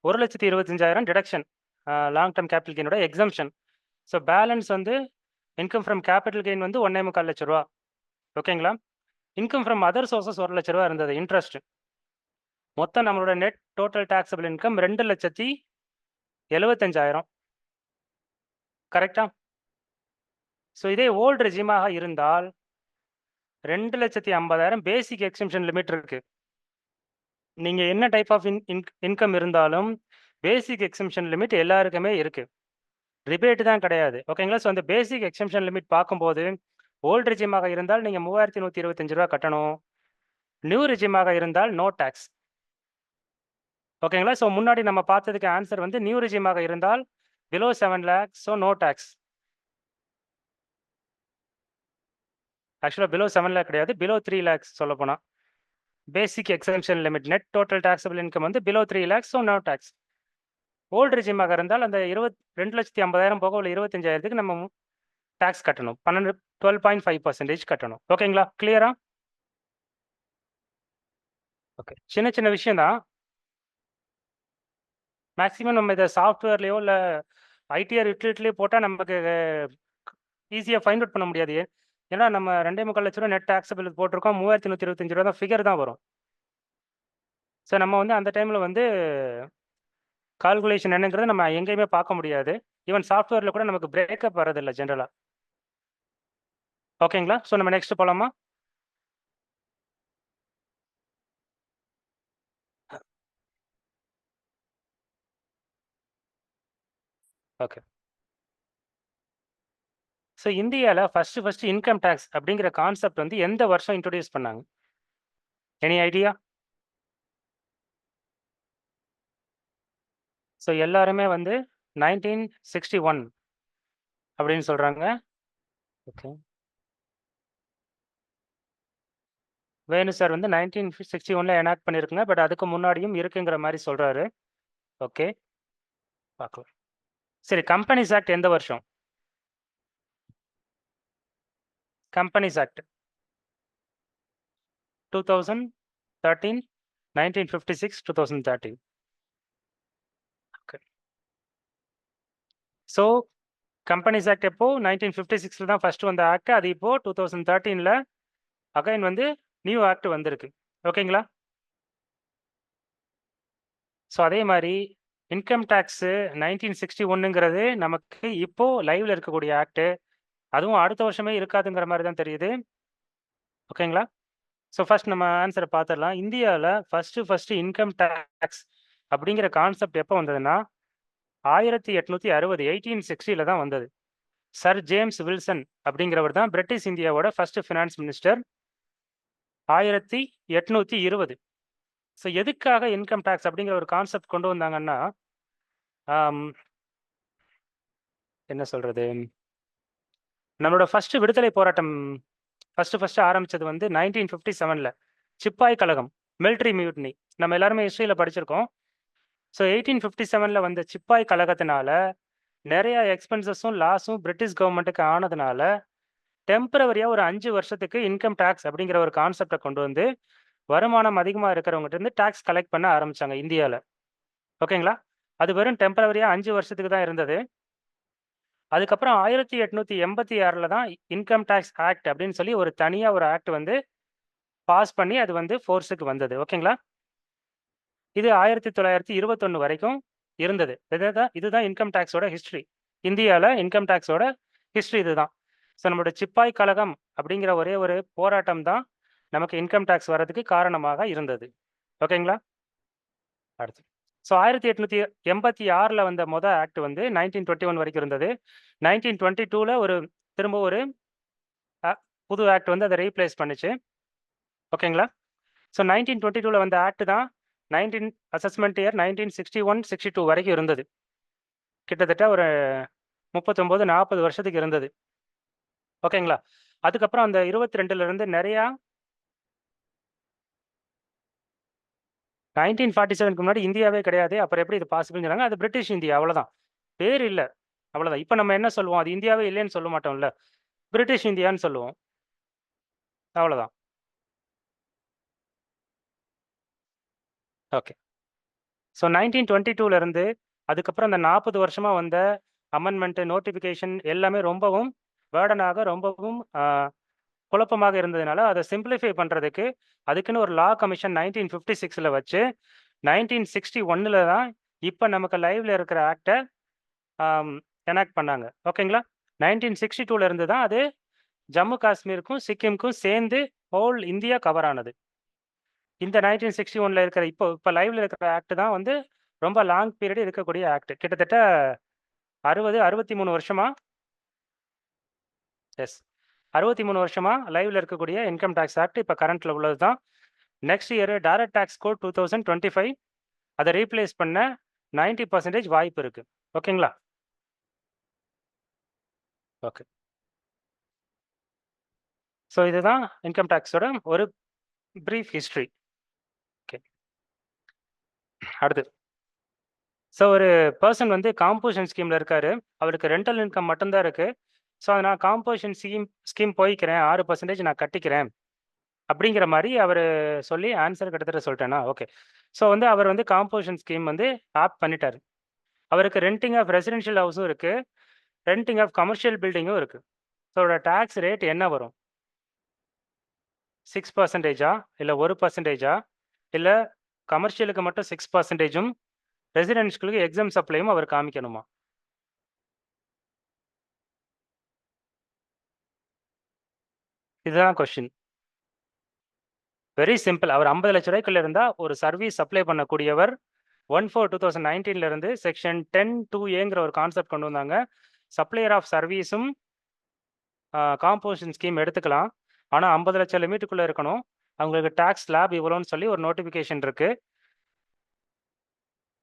1,25,000 டிடக்ஷன் லாங் டர்ம் கேபிட்டல் கெயினோட எக்ஸம்ஷன். ஸோ பேலன்ஸ் வந்து இன்கம் ஃப்ரம் கேபிட்டல் கெயின் வந்து 1.25 லட்ச ரூபா. ஓகேங்களா? இன்கம் ஃப்ரம் அதர் சோர்சஸ் 1 லட்ச ரூபா இருந்தது இன்ட்ரெஸ்ட். மொத்தம் நம்மளோட நெட் டோட்டல் டாக்ஸபிள் இன்கம் 2,75,000. கரெக்டா? ஸோ இதே ஓல்டு ரெஜிமாக இருந்தால் 2,50,000 பேசிக் எக்ஸம்ஷன் லிமிட் இருக்கு. நீங்க என்ன டைப் ஆஃப் இன்கம் இருந்தாலும் பேசிக் எக்ஸம்ஷன் லிமிட் எல்லாருக்குமே இருக்கு. ரிபேட் தான் கிடையாது. ஓகேங்களா? ஸோ அந்த பேசிக் எக்ஸம்ஷன் லிமிட் பார்க்கும்போது ஓல்டு ரெஜிமாக இருந்தால் நீங்க 3,125 ரூபா கட்டணும். நியூ ரெஜிமாக இருந்தால் நோ டாக்ஸ். ஓகேங்களா? ஸோ முன்னாடி நம்ம பார்த்ததுக்கு ஆன்சர் வந்து நியூ ரெஜிமாக இருந்தால் below 7 lakhs, so no tax. ஆக்சுவலாக பிலோ 7 lakh கிடையாது, பிலோ 3 lakhs சொல்ல போனா. Basic exemption limit net total taxable income வந்து below 3 lakhs, so no tax. Old ரெஜிமாக இருந்தால் அந்த 2,50,000 போக உள்ள 25,000க்கு நம்ம டாக்ஸ் கட்டணும். 12.5% கட்டணும். ஓகேங்களா? கிளியரா? ஓகே. சின்ன சின்ன விஷயம் தான். மேக்ஸிமம் நம்ம இதை சாஃப்ட்வேர்லையோ இல்லை ஐடிஆர் யூட்டிலிட்டிலையோ போட்டால் நமக்கு ஈஸியாக ஃபைண்ட் அவுட் பண்ண முடியாது. ஏன்னா நம்ம 2.25 லட்ச ரூபா நெட் டாக்ஸபிள் போட்டிருக்கோம். 3,125 ரூபா தான் ஃபிகர் தான் வரும். ஸோ நம்ம வந்து அந்த டைமில் வந்து கால்குலேஷன் என்னங்கிறத நம்ம எங்கேயுமே பார்க்க முடியாது. ஈவன் சாஃப்ட்வேரில் கூட நமக்கு பிரேக்கப் வரதில்லை ஜென்ரலாக. ஓகேங்களா? ஸோ நம்ம நெக்ஸ்ட் போகலாமா? ஓகே. ஸோ இந்தியாவில் ஃபர்ஸ்ட் இன்கம் டேக்ஸ் அப்படிங்கிற கான்செப்ட் வந்து எந்த வருஷம் இன்ட்ரோடியூஸ் பண்ணாங்க? Any idea? ஸோ எல்லாருமே வந்து 1961 அப்படின்னு சொல்றாங்க. ஓகே. வேணு சார் வந்து 1961ல எனாக்ட் பண்ணியிருக்குங்க. பட் அதுக்கு முன்னாடியும் இருக்குங்கிற மாதிரி சொல்றாரு. ஓகே, பார்க்கலாம். சரி, கம்பெனிஸ் ஆக்ட் எந்த வருஷம்? Companies act 2013, 1956, 2013. Okay. So companies act எப்போ 1956ல தான் ஃபர்ஸ்ட் வந்த ஆக்ட். அது இப்போ 2013ல அகைன் வந்து நியூ ஆக்ட் வந்திருக்கு. ஓகேங்களா? ஸோ அதே மாதிரி இன்கம் டேக்ஸு 1961ங்கிறது நமக்கு இப்போ லைவ்ல இருக்கக்கூடிய ஆக்ட். அதுவும் அடுத்த வருஷமே இருக்காதுங்கிற மாதிரி தான் தெரியுது. ஓகேங்களா? ஸோ ஃபர்ஸ்ட் நம்ம ஆன்சரை பார்த்துடலாம். இந்தியாவில் ஃபர்ஸ்ட் இன்கம் டேக்ஸ் அப்படிங்கிற கான்செப்ட் எப்போ வந்ததுன்னா 1860 1860ல தான் வந்தது. சர் ஜேம்ஸ் வில்சன் அப்படிங்கிறவர் தான் பிரிட்டிஷ் இந்தியாவோட ஃபர்ஸ்ட் ஃபினான்ஸ் மினிஸ்டர். 1820. ஸோ எதுக்காக இன்கம் டேக்ஸ் அப்படிங்கிற ஒரு கான்செப்ட் கொண்டு வந்தாங்கன்னா என்ன சொல்றது, நம்மளோட ஃபர்ஸ்ட் விடுதலை போராட்டம் ஃபர்ஸ்ட் ஆரம்பிச்சது வந்து 1957ல சிப்பாய் கழகம், மிலிட்ரி மியூட்னி. நம்ம எல்லாருமே ஹிஸ்ட்ரியில் படிச்சிருக்கோம். ஸோ 1857ல வந்த சிப்பாய் கழகத்தினால நிறைய எக்ஸ்பென்சஸும் லாஸும் பிரிட்டிஷ் கவர்மெண்ட்டுக்கு ஆனதுனால டெம்பரவரியாக ஒரு 5 வருஷத்துக்கு இன்கம் டேக்ஸ் அப்படிங்கிற ஒரு கான்செப்டை கொண்டு வந்து வருமானம் அதிகமாக இருக்கிறவங்ககிட்ட இருந்து டேக்ஸ் கலெக்ட் பண்ண ஆரம்பிச்சாங்க இந்தியாவில். ஓகேங்களா? அது வெறும் டெம்பரவரியாக 5 வருஷத்துக்கு தான் இருந்தது. அதுக்கப்புறம் 1886ல தான் இன்கம் டேக்ஸ் ஆக்ட் அப்படின்னு சொல்லி ஒரு தனியாக ஒரு ஆக்ட் வந்து பாஸ் பண்ணி அது வந்து ஃபோர்ஸுக்கு வந்தது. ஓகேங்களா? இது 1921 வரைக்கும் இருந்தது. இதுதான் இன்கம் டேக்ஸோட ஹிஸ்ட்ரி. இந்தியாவில் இன்கம் டேக்ஸோட ஹிஸ்ட்ரி இதுதான். ஸோ நம்மளோட சிப்பாய் கழகம் அப்படிங்கிற ஒரே ஒரு போராட்டம் தான் நமக்கு இன்கம் டேக்ஸ் வர்றதுக்கு காரணமாக இருந்தது. ஓகேங்களா? அடுத்து ஸோ 1886ல் வந்த மொதல் ஆக்ட் வந்து 1921 வரைக்கும் இருந்தது. 1922ல திரும்ப ஒரு புது ஆக்ட் வந்து அதை ரீப்ளேஸ் பண்ணுச்சு. ஓகேங்களா? ஸோ 1922ல வந்த ஆக்ட் தான் 19 அசஸ்மெண்ட் இயர் 1961, 62 வரைக்கும் இருந்தது. கிட்டத்தட்ட ஒரு 39, 40 வருஷத்துக்கு இருந்தது. ஓகேங்களா? அதுக்கப்புறம் அந்த 22ல இருந்து நிறையா 1947க்கு முன்னாடி இந்தியாவே கிடையாது. அப்புறம் எப்படி இது பாசிபிள்னு சொன்னாங்க. அது பிரிட்டிஷ் இந்தியா அவ்வளோதான். பேர் இல்ல. அவ்வளோதான். இப்ப நம்ம என்ன சொல்லுவோம்? அது இந்தியாவே இல்லைன்னு சொல்ல மாட்டோம்ல. பிரிட்டிஷ் இந்தியான்னு சொல்லுவோம். அவ்வளோதான். ஓகே. ஸோ 1922ல இருந்து அதுக்கப்புறம் அந்த 40 வருஷமா வந்த அமெண்ட்மென்ட், நோட்டிஃபிகேஷன் எல்லாமே ரொம்பவும் பேர்டனாக ரொம்பவும் குழப்பமாக இருந்ததுனால, அத சிம்ப்ளிஃபை பண்றதுக்கு அதுக்குன்னு ஒரு லா கமிஷன் 1956ல வச்சு 1961ல தான் இப்ப நமக்கு லைவ்ல இருக்கிற ஆக்ட்ட எனாக்ட் பண்ணாங்க. ஓகேங்களா? 1962ல இருந்து தான் அது ஜம்மு காஷ்மீருக்கும், சிக்கிமுக்கும் சேர்ந்து ஹோல் இந்தியா கவர் ஆனது. இந்த 1961ல இருக்கிற இப்ப லைவ்ல இருக்கிற ஆக்ட் தான் வந்து ரொம்ப லாங் பீரியட் இருக்கக்கூடிய ஆக்ட். கிட்டத்தட்ட 60, 63 வருஷமா 63 வருஷமா லைவ்ல இருக்கக்கூடிய இன்கம் டாக்ஸ் ஆக்ட் இப்ப கரண்ட்ல உள்ளது தான். Next year direct tax code 2025 அத ரீப்ளேஸ் பண்ண 90% வாய்ப்பு இருக்கு. ஓகேங்களா? ஓகே. ஸோ இதுதான் இன்கம் டாக்ஸோட ஒரு பிரீஃப் ஹிஸ்டரி. ஓகே. அடுத்து. ஸோ ஒரு பெர்சன் வந்து காம்போசிஷன் ஸ்கீம்ல இருக்காரு. அவருக்கு ரென்டல் இன்கம் மட்டும் தான் இருக்கு. ஸோ நான் காம்போசிஷன் ஸ்கீம் போய்க்கிறேன். 6% நான் கட்டிக்கிறேன். அப்படிங்கிற மாரி அவரு சொல்லி ஆன்சர் கிட்டத்தட்ட சொல்லிட்டேனா? ஓகே. ஸோ வந்து அவர் வந்து காம்போசிஷன் ஸ்கீம் வந்து ஆப்ட் பண்ணிட்டாரு. அவருக்கு ரென்டிங் ஆஃப் ரெசிடென்ஷியல் ஹவுஸும் இருக்கு. ரென்டிங் ஆஃப் கமர்ஷியல் பில்டிங்கும் இருக்கு. ஸோ அதோட டாக்ஸ் ரேட் என்ன வரும்? 6%ஆ? இல்ல 1%ஆ? இல்ல கமர்ஷியலுக்கு மட்டும் 6%ம் ரெசிடென்ஷியலுக்கு எக்ஸாம் சப்ளையும் அவர் காமிக்கணுமா? இதுதான் கொஸ்டின். Very simple. அவர் ரூ. 50,00,000 இருந்தா ஒரு சர்வீஸ் சப்ளை பண்ணக்கூடியவர் 1/4/2019ல இருந்து செக்ஷன் 10(2)ஏங்கிற ஒரு கான்செப்ட் கொண்டு வந்தாங்க. சப்ளையர் ஆஃப் சர்வீஸும் காம்போசிஷன் ஸ்கீம் எடுத்துக்கலாம். ஆனா 50,00,000 லிமிட்டுக்குள்ள இருக்கணும். அவங்களுக்கு டாக்ஸ் ஸ்லாப் இவ்வளோன்னு சொல்லி ஒரு நோட்டிஃபிகேஷன் இருக்கு.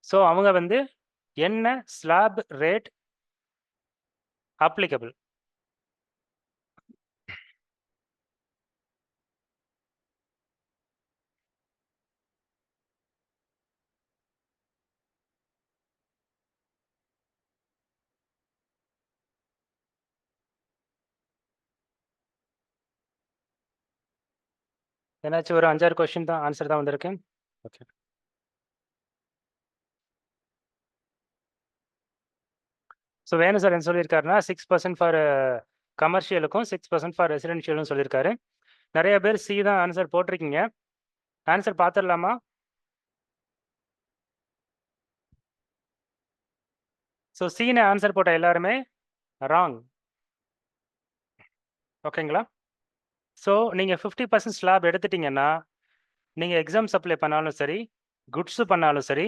ஸோ அவங்க வந்து என்ன ஸ்லாப் ரேட் அப்ளிகபிள்? ஏதாச்சும் ஒரு 5, 6 கொஸ்டின் தான் ஆன்சர் தான் வந்திருக்கு. ஓகே. ஸோ வேணு சார் என்ன சொல்லியிருக்காருன்னா 6% ஃபார் கமர்ஷியலுக்கும் 6% ஃபார் ரெசிடென்ஷியலும் சொல்லியிருக்காரு. நிறைய பேர் சி தான் ஆன்சர் போட்டிருக்கீங்க. ஆன்சர் பார்த்துடலாமா? ஸோ சின்னு ஆன்சர் போட்ட எல்லாருமே ராங். ஓகேங்களா? ஸோ நீங்க 50% ஸ்லாப் எடுத்துட்டீங்கன்னா, நீங்க எக்ஸாம் சப்ளை பண்ணாலும் சரி, குட்ஸ் பண்ணாலும் சரி,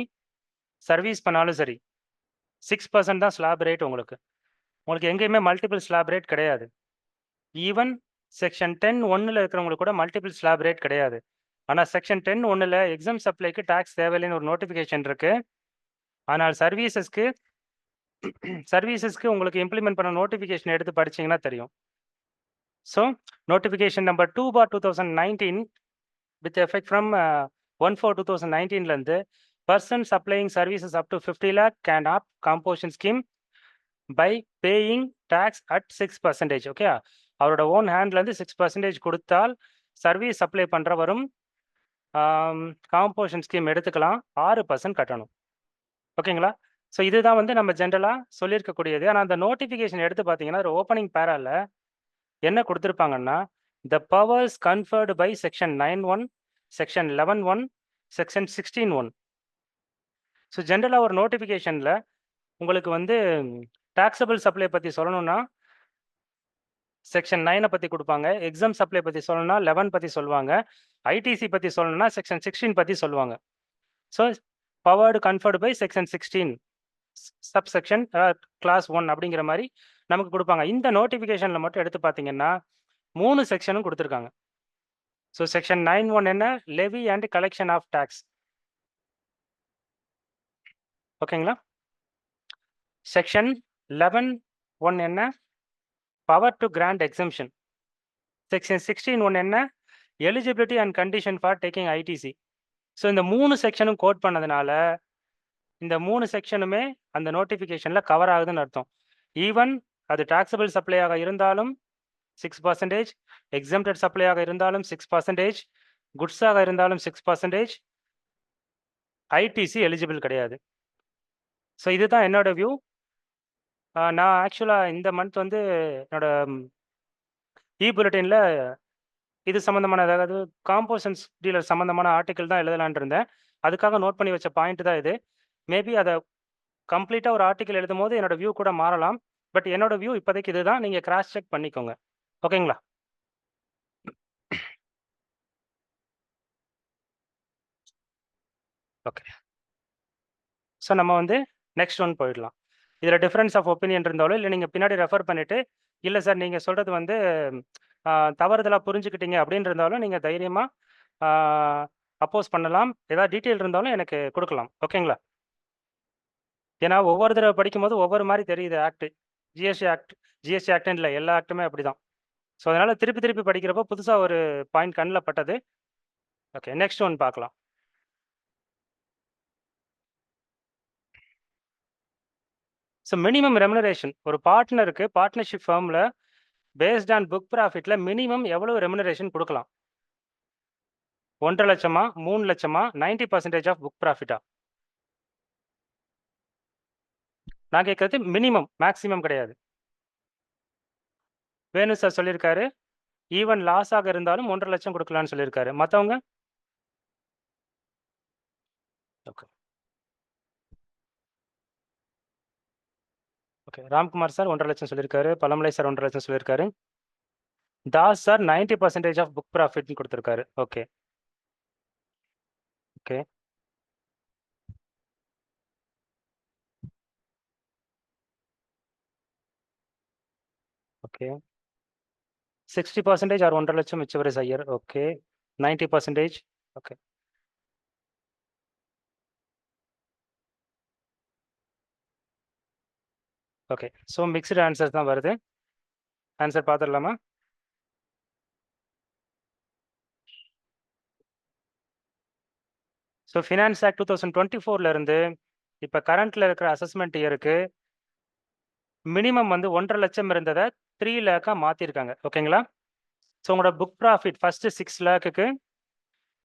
சர்வீஸ் பண்ணாலும் சரி, 6% தான் ஸ்லாப் ரேட் உங்களுக்கு. உங்களுக்கு எங்கேயுமே மல்டிபிள் ஸ்லாப் ரேட் கிடையாது. ஈவன் செக்ஷன் 10(1)ல இருக்கிறவங்களுக்கு கூட மல்டிபிள் ஸ்லாப் ரேட் கிடையாது. ஆனா செக்ஷன் 10(1)ல எக்ஸாம் சப்ளைக்கு டாக்ஸ் தேவையில்லைன்னு ஒரு நோட்டிஃபிகேஷன் இருக்கு. ஆனால் சர்வீசஸ்க்கு உங்களுக்கு இம்ப்ளிமெண்ட் பண்ண நோட்டிஃபிகேஷன் எடுத்து படிச்சீங்கன்னா தெரியும். So notification number 2/2019 with effect from 1/4/2019ல இருந்து person supplying services up to 50 lakh can opt composition scheme by paying tax at 6%. Okay, அவரோட ஓன் ஹேண்ட்ல இருந்து 6% கொடுத்தால் சர்வீஸ் சப்ளை பண்றவரும் காம்போசிஷன் ஸ்கீம் எடுத்துக்கலாம். 6% கட்டணும். ஓகேங்களா? ஸோ இதுதான் வந்து நம்ம ஜென்ரலா சொல்லியிருக்கக்கூடியது. ஆனா அந்த நோட்டிஃபிகேஷன் எடுத்து பார்த்தீங்கன்னா, ஒரு ஓப்பனிங் பேரால என்ன கொடுத்திருப்பாங்கன்னா, the powers conferred by section 9(1), section 11(1), section 16(1). So ஜென்ரலா ஒரு நோட்டிஃபிகேஷன்ல உங்களுக்கு வந்து டாக்ஸபிள் சப்ளை பத்தி சொல்லணும்னா, செக்ஷன் 9 பத்தி குடுப்பாங்க. எக்ஸாம் சப்ளை பத்தி சொல்லணும்னா 11 பத்தி சொல்லுவாங்க. ஐடிசி பத்தி சொல்லணும்னா செக்ஷன் 16 பத்தி சொல்லுவாங்க. So powered conferred by section 16 subsection clause 1 அப்படிங்கிற மாரி நமக்கு குடுப்பாங்க. இந்த நோட்டிஃபிகேஷன்ல மட்டும் எடுத்து பார்த்தீங்கன்னா, 3 செக்ஷனும் குடுத்திருக்காங்க. ஸோ செக்ஷன் 9(1) என்ன? Levy and collection of tax. ஓகேங்களா? செக்ஷன் 11(1) என்ன? Power to grant exemption. Section 16(1) என்ன? Eligibility and condition for taking ITC. So இந்த 3 செக்ஷனும் கோட் பண்ணதுனால இந்த 3 செக்ஷனுமே அந்த நோட்டிஃபிகேஷன்ல கவர் ஆகுதுன்னு அர்த்தம். ஈவன் அது டாக்ஸபிள் சப்ளையாக இருந்தாலும் 6%, எக்ஸம்டட் சப்ளையாக இருந்தாலும் 6%, குட்ஸாக இருந்தாலும் 6%, ஐடிசி எலிஜிபிள் கிடையாது. ஸோ இதுதான் என்னோட வியூ. நான் ஆக்சுவலாக இந்த மந்த் வந்து என்னோட புல்லட்டினில் இது சம்மந்தமான, அதாவது காம்போசன்ஸ் டீலர் சம்மந்தமான ஆர்டிக்கல் தான் எழுதலான் இருந்தேன். அதுக்காக நோட் பண்ணி வச்ச பாயிண்ட் தான் இது. மேபி அதை கம்ப்ளீட்டாக ஒரு ஆர்டிக்கல் எழுதும் போது என்னோட வியூ கூட மாறலாம். பட் என்னோட வியூ இப்போதைக்கு இதுதான். நீங்கள் கிராஸ் செக் பண்ணிக்கோங்க. ஓகேங்களா? ஓகே. ஸோ நம்ம வந்து நெக்ஸ்ட் ஒன் போயிடலாம். இதில் டிஃப்ரென்ஸ் ஆஃப் ஒப்பீனியன் இருந்தாலும், இல்லை நீங்கள் பின்னாடி ரெஃபர் பண்ணிவிட்டு, இல்லை சார் நீங்கள் சொல்கிறது வந்து தவறுதலாக புரிஞ்சுக்கிட்டீங்க அப்படின்னு இருந்தாலும் நீங்கள் தைரியமாக அப்போஸ் பண்ணலாம். ஏதாவது டீட்டெயில் இருந்தாலும் எனக்கு கொடுக்கலாம். ஓகேங்களா? ஏன்னா ஒவ்வொரு தடவை படிக்கும்போது ஒவ்வொரு மாதிரி தெரியுது ஆக்ட். ஜிஎஸ்டி ஆக்ட்னு இல்லை, எல்லா ஆக்ட்டுமே அப்படி தான். ஸோ அதனால் திருப்பி திருப்பி படிக்கிறப்போ புதுசாக ஒரு பாயிண்ட் கண்ணில் பட்டது. ஓகே, நெக்ஸ்ட் ஒன் பார்க்கலாம். ஸோ மினிமம் ரெமுனரேஷன் ஒரு பார்ட்னருக்கு பார்ட்னர்ஷிப் ஃபர்மில் பேஸ்ட் ஆன் புக் ப்ராஃபிட்டில் மினிமம் எவ்வளவு ரெமுனரேஷன் கொடுக்கலாம்? 1.5 லட்சமா, 3 லட்சமா, 90% ஆஃப் புக் ப்ராஃபிட்டா? நான் கேட்கறது மினிமம், மேக்ஸிமம் கிடையாது. வேணு சார் சொல்லியிருக்காரு ஈவன் லாஸ் ஆக இருந்தாலும் 1.5 லட்சம் கொடுக்கலான்னு சொல்லியிருக்காரு. மற்றவங்க? Okay okay. ராம்குமார் சார் 1.5 லட்சம் சொல்லியிருக்காரு. பழமலை சார் 1.5 லட்சம் சொல்லியிருக்காரு. தாஸ் சார் 90% ஆஃப் புக் ப்ராஃபிட்னு கொடுத்துருக்காரு. Okay okay. ஓகே 60% ஆர் 1.5 லட்சம் whichever is higher. Okay 90%. Okay okay. So mixed answers தான் வருது. ஆன்சர் பார்த்துடலாமா? ஸோ ஃபினான்ஸ் ஆக்ட் 2024 இருந்து இப்போ கரண்ட்ல இருக்கிற அசஸ்மெண்ட் இயருக்கு மினிமம் வந்து 1.5 லட்சம் இருந்ததை 3 லேக்காக மாற்றிருக்காங்க. ஓகேங்களா? ஸோ உங்களோட புக் ப்ராஃபிட் ஃபர்ஸ்ட் 6 லேக்குக்கு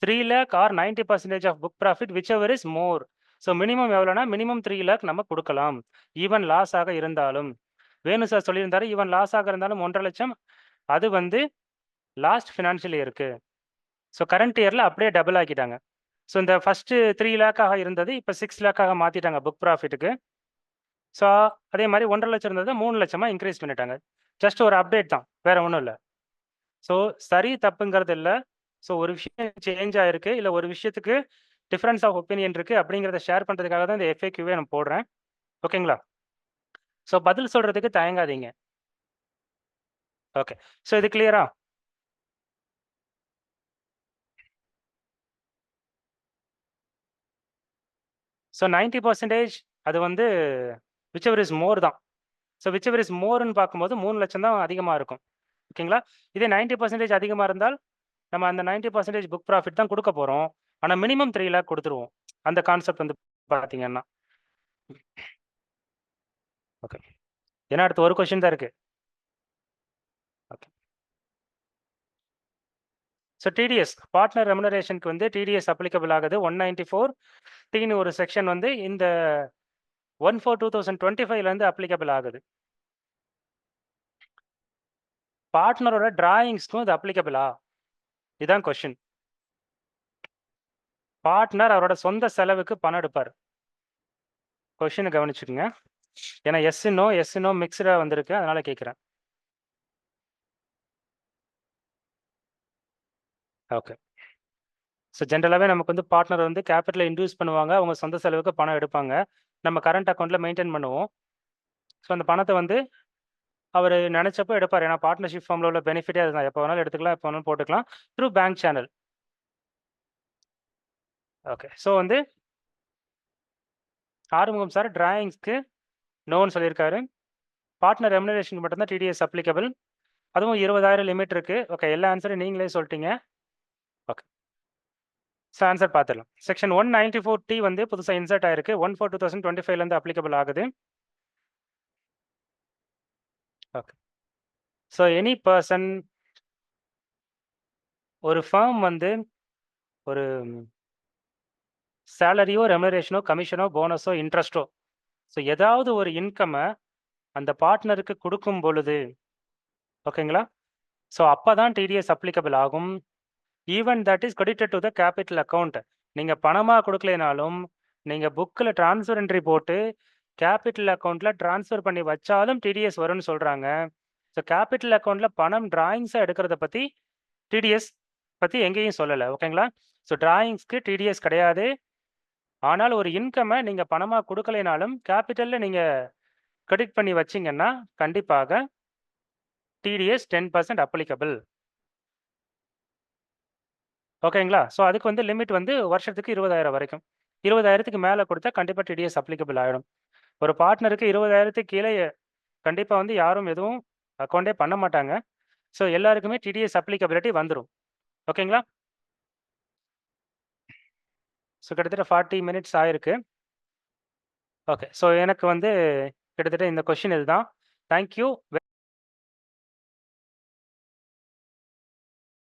3 lakh or 90% of book profit whichever is more. So minimum எவ்வளோனா மினிமம் 3 லேக் நம்ம கொடுக்கலாம் ஈவன் லாஸ் ஆக இருந்தாலும். வேணு சார் சொல்லியிருந்தாரு ஈவன் லாஸ் ஆக இருந்தாலும் 1.5 லட்சம். அது வந்து லாஸ்ட் ஃபினான்ஷியல் இயருக்கு. ஸோ கரண்ட் இயரில் அப்படியே டபுள் ஆக்கிட்டாங்க. ஸோ இந்த ஃபஸ்ட்டு 3 லேக்காக இருந்தது இப்போ 6 லேக்காக மாற்றிட்டாங்க புக் ப்ராஃபிட்டுக்கு. ஸோ அதே மாதிரி 1.5 லட்சம் இருந்தது 3 லட்சமாக இன்க்ரீஸ் பண்ணிட்டாங்க. ஜஸ்ட் ஒரு அப்டேட் தான், வேற ஒன்றும் இல்லை. ஸோ சரி தப்புங்கிறது இல்லை. ஸோ ஒரு விஷயம் சேஞ்ச் ஆயிருக்கு, இல்லை ஒரு விஷயத்துக்கு டிஃப்ரென்ஸ் ஆஃப் ஒப்பீனியன் இருக்குது அப்படிங்கிறத ஷேர் பண்ணுறதுக்காக தான் இந்த FAQவே நான் போடுறேன். ஓகேங்களா? ஸோ பதில் சொல்கிறதுக்கு தயங்காதீங்க. ஓகே. ஸோ இது கிளியரா? ஸோ 90% அது வந்து whichever is more தான். ஸோ whichever is moreன்னு பார்க்கும்போது 3 லட்சம் தான் அதிகமாக இருக்கும். ஓகேங்களா? இதே 90% அதிகமாக இருந்தால் நம்ம அந்த 90% புக் ப்ராஃபிட் தான் கொடுக்க போகிறோம். ஆனால் மினிமம் 3 லேக் கொடுத்துருவோம். அந்த கான்செப்ட் வந்து பார்த்தீங்கன்னா. ஓகே. ஏன்னா அடுத்து ஒரு கொஸ்டின் தான் இருக்கு. ஓகே. ஸோ டிடிஎஸ் பார்ட்னர் ரெமுனரேஷனுக்கு வந்து டிடிஎஸ் அப்ளிகபிள் ஆகுது. 194 டீன்னு ஒரு செக்ஷன் வந்து இந்த 1/4/2025 அப்ளிகபிள் ஆகுது. பார்ட்னரோட டிராயிங்ஸ்க்கும் இது அப்ளிகபிளா? இதுதான் கொஸ்டின். பார்ட்னர் அவரோட சொந்த செலவுக்கு பணம் எடுப்பார். கொஸ்டினை கவனிச்சுக்கோங்க. ஏன்னா எஸ் நோ மிக்சடாக வந்திருக்கு, அதனால கேட்குறேன். ஓகே. ஸோ ஜென்ரலாகவே நமக்கு வந்து பார்ட்னர் வந்து கேபிட்டலை இன்டியூஸ் பண்ணுவாங்க, அவங்க சொந்த செலவுக்கு பணம் எடுப்பாங்க. நம்ம கரண்ட் அக்கௌண்ட்டில் மெயின்டைன் பண்ணுவோம். ஸோ அந்த பணத்தை வந்து அவரு நெனச்சப்போ எடுப்பாரு. ஏன்னா பார்ட்னர்ஷிப் ஃபார்ம்ல உள்ள பெனிஃபிட்டே அதுதான். எப்போ வேணாலும் எடுத்துக்கலாம், எப்போ வேணாலும் போட்டுக்கலாம். Through bank channel. Okay. So வந்து ஆறுமுகம் சார் டிராயிங்ஸ்க்கு நோன்னு சொல்லியிருக்காரு. பார்ட்னர் ரெமுனரேஷனுக்கு மட்டும் தான் டிடிஎஸ் அப்ளிகபிள். அதுவும் 20,000 லிமிட் இருக்கு. ஓகே. எல்லா ஆன்ஸரும் நீங்களே சொல்ட்டீங்க. ஓகே. ஸோ ஆன்ஸர் பார்த்துடலாம். செக்ஷன் 194 வந்து புதுசா இன்சர்ட் ஆயிருக்கு. 1/4/2025லேருந்து அப்ளிகபிள் ஆகுது. ஓகே. ஸோ எனி பெர்சன் ஒரு ஃபர்ம் வந்து ஒரு சேலரியோ, ரெமுனரேஷனோ, கமிஷனோ, போனஸோ, இன்ட்ரெஸ்ட்டோ ஸோ ஏதாவது ஒரு இன்கம்ம அந்த பார்ட்னருக்கு குடுக்கும் பொழுது, ஓகேங்களா? ஸோ அப்பதான் டிடிஎஸ் அப்ளிகபிள் ஆகும். Even that is credited to the capital account. நீங்க பணமா குடுக்கலைனாலும், நீங்க புக்ல ட்ரான்ஸ்ஃபர் என்ட்ரி போட்டு கேபிட்டல் அக்கவுண்ட்ல ட்ரான்ஸ்ஃபர் பண்ணி வச்சாலும் டிடிஎஸ் வரும்னு சொல்றாங்க. ஸோ கேபிட்டல் அக்கவுண்ட்ல பணம் டிராயிங்ஸா எடுக்கிறத பத்தி டிடிஎஸ் பத்தி எங்கேயும் சொல்லல. ஓகேங்களா? ஸோ டிராயிங்ஸ்க்கு டிடிஎஸ் கிடையாது. ஆனால் ஒரு இன்கம்ம நீங்க பணமா குடுக்கலைனாலும், கேபிட்டல்ல நீங்க கிரெடிட் பண்ணி வச்சீங்கன்னா, கண்டிப்பாக டிடிஎஸ் 10% அப்ளிகபிள். ஓகேங்களா? ஸோ அதுக்கு வந்து லிமிட் வந்து வருஷத்துக்கு 20,000 வரைக்கும். 20,000க்கு மேல குடுத்தா கண்டிப்பா டிடிஎஸ் அப்ளிகபிள் ஆயிடும். ஒரு பார்ட்னருக்கு 20,000க்கு கீழ கண்டிப்பா வந்து யாரும் எதுவும் அக்கவுண்டே பண்ண மாட்டாங்க. ஸோ எல்லாருக்குமே டிடிஎஸ் அப்ளிகபிலிட்டி வந்துரும். ஓகேங்களா? ஸோ கிட்டத்தட்ட 40 மினிட்ஸ் ஆயிருக்கு. ஓகே. ஸோ எனக்கு வந்து கிட்டத்தட்ட இந்த கொஸ்டின் இதுதான். Thank you.